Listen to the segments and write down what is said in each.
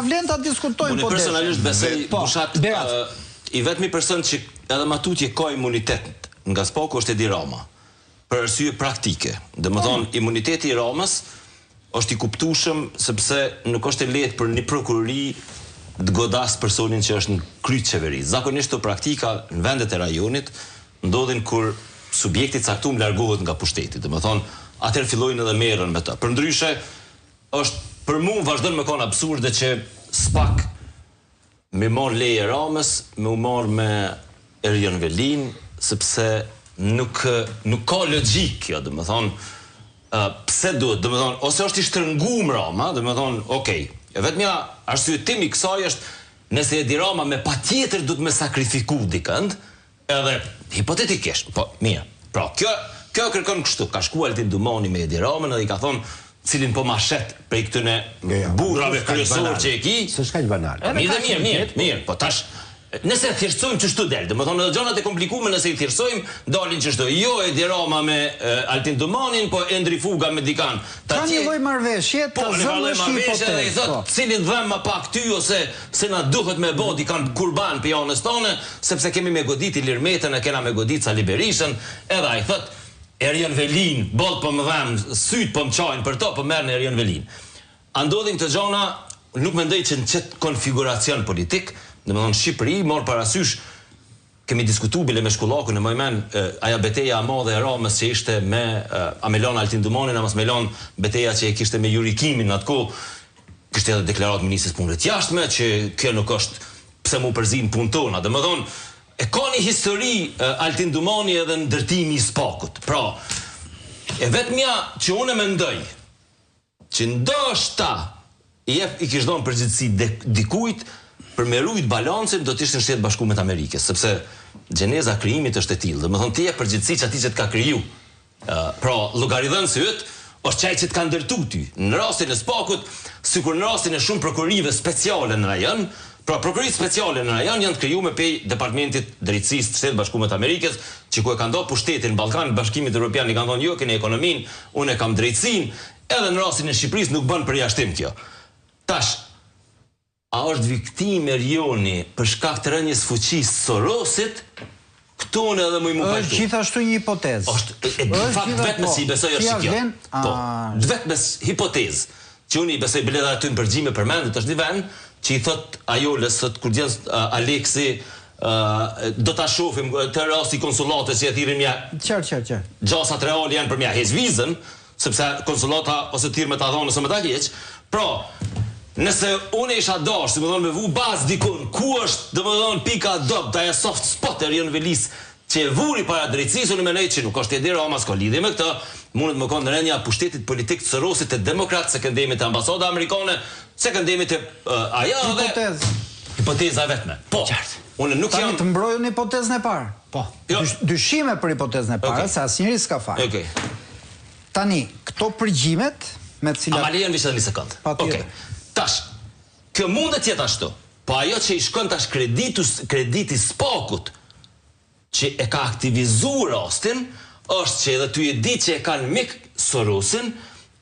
ka vlen ta diskutojmë Unë personalisht besoj Bushat i vetmi person që edhe ma tutje ka imunitet nga Spaku është Edi Rama. Për arsye praktike. Domethënë imuniteti i Ramës është i kuptueshëm sepse nuk është e lehtë për një prokurori të godas personin që është në kryq qeveri. Zakonisht të praktika në vendet e rajonit ndodhin kur subjekti caktuar largohet nga pushteti. Domethënë, atëherë fillojnë edhe merren me të. Përndryshe, është për mua vazhdon me kon absurde që Spak me marr leje Ramës, me u marr me Erion Velin, sepse nuk ka logjik kjo, domethënë pse duhet, domethënë ose është i shtrënguar Rama, domethënë, okay. Vetmja arsyetimi i kësaj është nëse Edi Rama me patjetër duhet me sakrifiku dikënd, edhe hipotetikisht, po mirë. Pra, kjo kërkon kështu, ka shkuar Altin Dumani me Edi Ramën dhe i ka thonë cilin po ma shet prej këtyne burrave kryesor që e ki. S'është kaq banal. Mirë, po tash nëse e thjeshtsojmë çështu del, domethënë edhe gjonat e komplikuara nëse i thjeshtsojmë, dalin çështu. Jo Edi Rama me Altin Dumanin, po Endri Fuga me dikan. Ka një lloj marrëveshje, ta zëmë hipotezë. I thot, cilin dhëm më pak ty ose se na duhet me bë dikan kurban për janës tonë, sepse kemi me godit Ilirmetën, e kena me godit Sali Berishën, edhe ai thot Erion Velin, boll po më dhëm, syt po më çajnë për to, po merr në Erion Velin. Andodhin këto gjona, nuk mendoj që në çet konfiguracion politik. Domethënë Shqipëri mor parasysh kemi diskutuar bile me Shkullakun e mëmen aja beteja e madhe e Ramës që ishte me Amelon Altin Dumanin, amas Melon beteja që e kishte me Jurikimin në atë kohë, kishte edhe deklaratë ministrit punëve të jashtme që kjo nuk është pse mu përzin punë tona. Domethënë e ka një histori Altin Dumani edhe në ndërtimi i Spakut. Pra, e vetmja që unë mendoj që ndoshta i kishte dhënë përgjegjësi dikujt për me rujt balancin do të ishte në Shtetet Bashkuara të Amerikës, sepse gjeneza krijimit është e tillë. Domethënë ti e përgjithësi që atij që të ka kriju. Pra, llogaridhënësi yt është çaj që të ka ndërtu ty. Në rastin e Spakut, sikur në rastin e shumë prokurorive speciale në rajon, pra prokuroritë speciale në rajon janë të krijuar pe Departamentit Drejtësisë të Shtetit Bashkuar të Amerikës, që ku e kanë dhënë pushtetin Ballkan, Bashkimit Evropian i kanë thonë jo keni ekonominë, unë kam drejtësinë, edhe në rastin e Shqipërisë nuk bën përjashtim kjo. Tash a është viktim Erioni për shkak të rënies fuqisë Sorosit? Këtu unë edhe më i mundaj. Është gjithashtu një hipotezë. Është fakt vetëm si besoj është kjo. Po, vetëm hipotezë. Që unë i besoj bile edhe aty në përgjime përmendet është një vend që i thot Ajolës thot kur gjen Aleksi do ta shohim të rasti konsullate si e thirrim ja. Qartë. Gjasat reale janë për mja heq vizën, sepse konsullata ose thirr me ta dhonë ose me ta heq. Pra, nëse unë isha dash, domethënë me vu bazë dikun, ku është domethënë pika dop, ajo soft spot e Erion Velis që e vuri para drejtësisë, unë mendoj që nuk është Edi Rama, s'ka lidhje me këtë, mundet më kanë rënja pushtetit politik të Sorosit të demokratë, se këndemi të ambasada amerikane, se këndemi të ajo dhe hipoteza vetme. Po, unë nuk jam të mbrojën hipotezën e parë. Po. Dyshime për hipotezën e parë, se asnjëri s'ka fare. Okej. Tani, këto përgjimet me të cilat Amalian vishë një sekond. Okej. Tash, kjo mundet jetë ashtu, po ajo që i shkon tash krediti Spakut, që e ka aktivizuar rastin, është që edhe ty e di që e kanë mik Sorosin,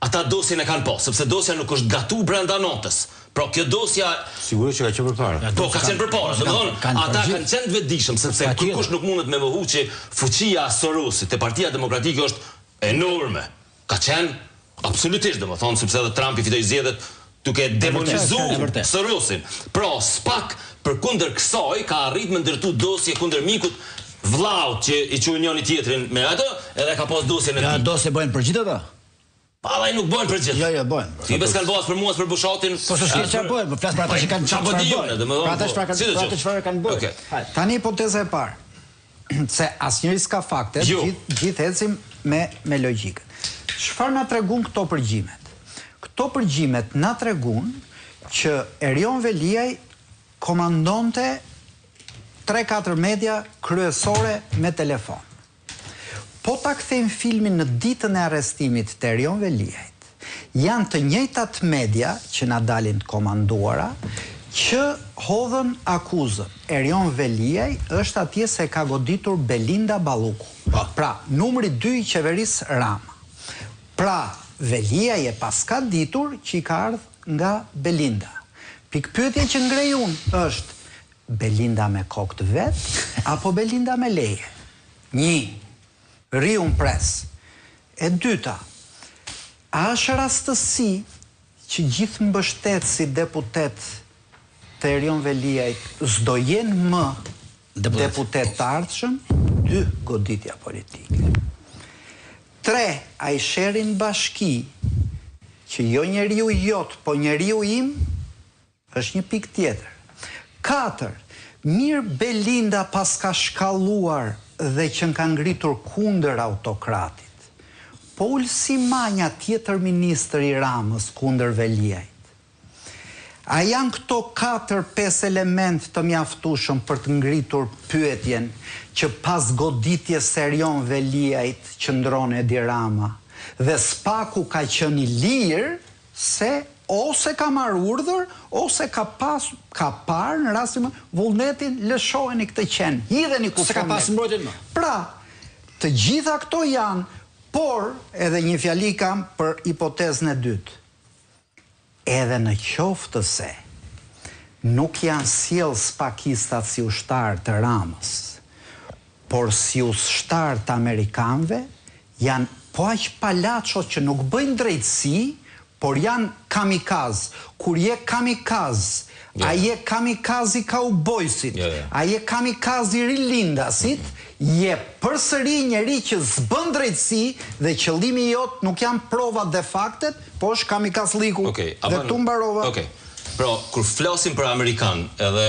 ata dosjen e kanë po, sepse dosja nuk është gatu brenda notës. Pra kjo dosja sigurisht që ka qenë përpara. Po, ka qenë përpara. Domethënë, ata kanë qenë të vetëdijshëm, sepse kërkush nuk mundet me mohu që fuqia e Sorosit te Partia Demokratike është enorme. Ka qenë absolutisht, domethënë, sepse edhe Trumpi fitoi zgjedhjet duke demonizuar Sorosin. Pra, Spak përkundër kësaj ka arrit me ndërtu dosje kundër mikut vllaut që i quajnë njëri tjetrin me atë, edhe ka pas dosjen e tij. Ja, dosje bëjnë për gjithë ata? Pa, ai nuk bëjnë për gjithë. Jo, bëjnë. Ti bes kanë bëhet për mua, për Bushatin. Po s'ke çfarë bëjnë, po flas për ata që kanë çfarë bëjnë. Për ata çfarë kanë bërë. Tani hipoteza e parë. Se asnjëri s'ka fakte, gjithë ecim me logjikë. Çfarë na tregon këto përgjimet? Këto përgjimet na tregon që Erion Veliaj komandonte 3-4 media kryesore me telefon. Po ta kthejmë filmin në ditën e arrestimit të Erion Veliajt, janë të njëjtat media që na dalin të komanduara, që hodhën akuzën. Erion Veliaj është atje se ka goditur Belinda Balluku. Pra, numri 2 i qeverisë Rama. Pra, Veliaj e paska ditur që i ka ardhur nga Belinda. Pikpyetje që ngrej unë është Belinda me kokë të vet apo Belinda me leje? 1. Ri unë pres. E dyta, a është rastësi që gjithë mbështetësit si deputet të Erion Veliajt s'do jenë më deputet të ardhshëm? 2. Goditja politike. 3. A i sherin bashki që jo njeriu jot, po njeriu im, është një pikë tjetër. 4. Mirë Belinda pas ka shkalluar dhe që ka ngritur kundër autokratit. Po ullë si manja tjetër ministër i Ramës kundër Veliajt. A janë këto 4-5 element të mjaftueshëm për të ngritur pyetjen që pas goditjes Erion Veliajt qëndron Edi Rama dhe spaku ka qenë i lirë se ose ka marrë urdhër, ose ka parë në rastin vullnetin lëshojeni këtë qenë, hidheni ku se ka pas mbrojtjen më. Pra, të gjitha këto janë, por edhe një fjali kam për hipotezën e dytë. Edhe në qoftë se nuk janë sjell spakistat si ushtarë të Ramës, por si ushtarë të Amerikanëve, janë po aq palaço që nuk bëjnë drejtësi, por janë kamikaz. Kur je kamikaz, a je kamikaz i kaubojsit, a je kamikaz i rilindasit, je përsëri njeri që s'bën drejtësi dhe qëllimi jot nuk janë prova dhe faktet, po është kamikazliku dhe tu mbarova. Pra, kur flasim për Amerikan edhe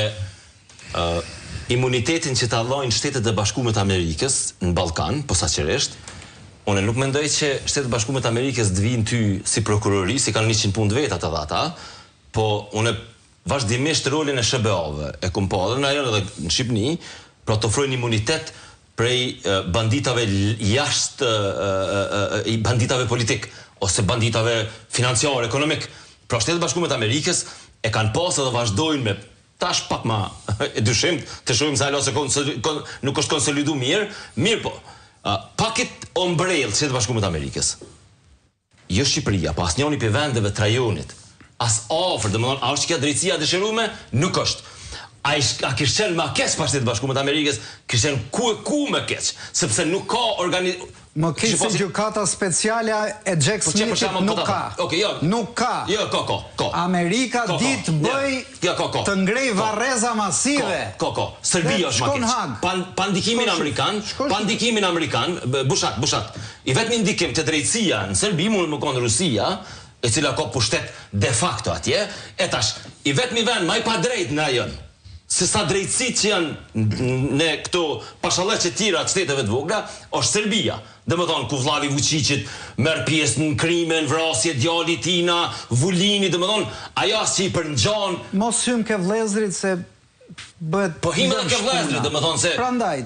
imunitetin që ta dhojnë Shtetet e Bashkuara të Amerikës në Ballkan, posaçërisht, unë nuk mendoj që Shtetet e Bashkuara të Amerikës të vinë ty si prokurori, si kanë 100 punë veta të dhata, po unë vazhdimisht rolin e SBA-ve e kom pa edhe në ajo edhe në Shqipëni, pra të ofrojnë imunitet prej banditave jashtë banditave politik ose banditave financiare, ekonomik. Pra Shtetet e Bashkuara të Amerikës e kanë pasur dhe vazhdojnë me tash pak ma e dyshim të shohim se ajo nuk është konsolidu mirë po. Paket ombrell Shtetet e Bashkuara të Amerikës. Jo Shqipëria, pas njëri për vendeve të rajonit. As afër, domethënë, a është kjo drejtësia e dëshiruar? Nuk është. A kishte qenë më keq pas Shtetet e Bashkuara të Amerikës, kishte qenë ku më keq, sepse nuk ka Më keq se gjykata speciale e Jack Smithit nuk ka. Nuk ka. Jo, ka. Amerika ditë bëj të ngrej varreza masive. Ka. Serbia është më keq. Pa ndikimin amerikan, bushat. I vetmi ndikim të drejtësia në Serbi mund më konë Rusia, e cila ka pushtet de facto atje, e tash, i vetmi vend më i pa drejt në ajon. Se sa drejtësit që janë në këto pashalleqe tjera të shteteve të vogla, është Serbia. Dhe më thonë, ku Vllavi Vučićit merë pjesë në krime, në vrasje, djali tina, Vulini, dhe më thonë, ajo asë që i përngjan... Mos hym ke vlezrit se bëhet... Po hime dhe ke vlezrit, dhe më thonë se... Prandaj,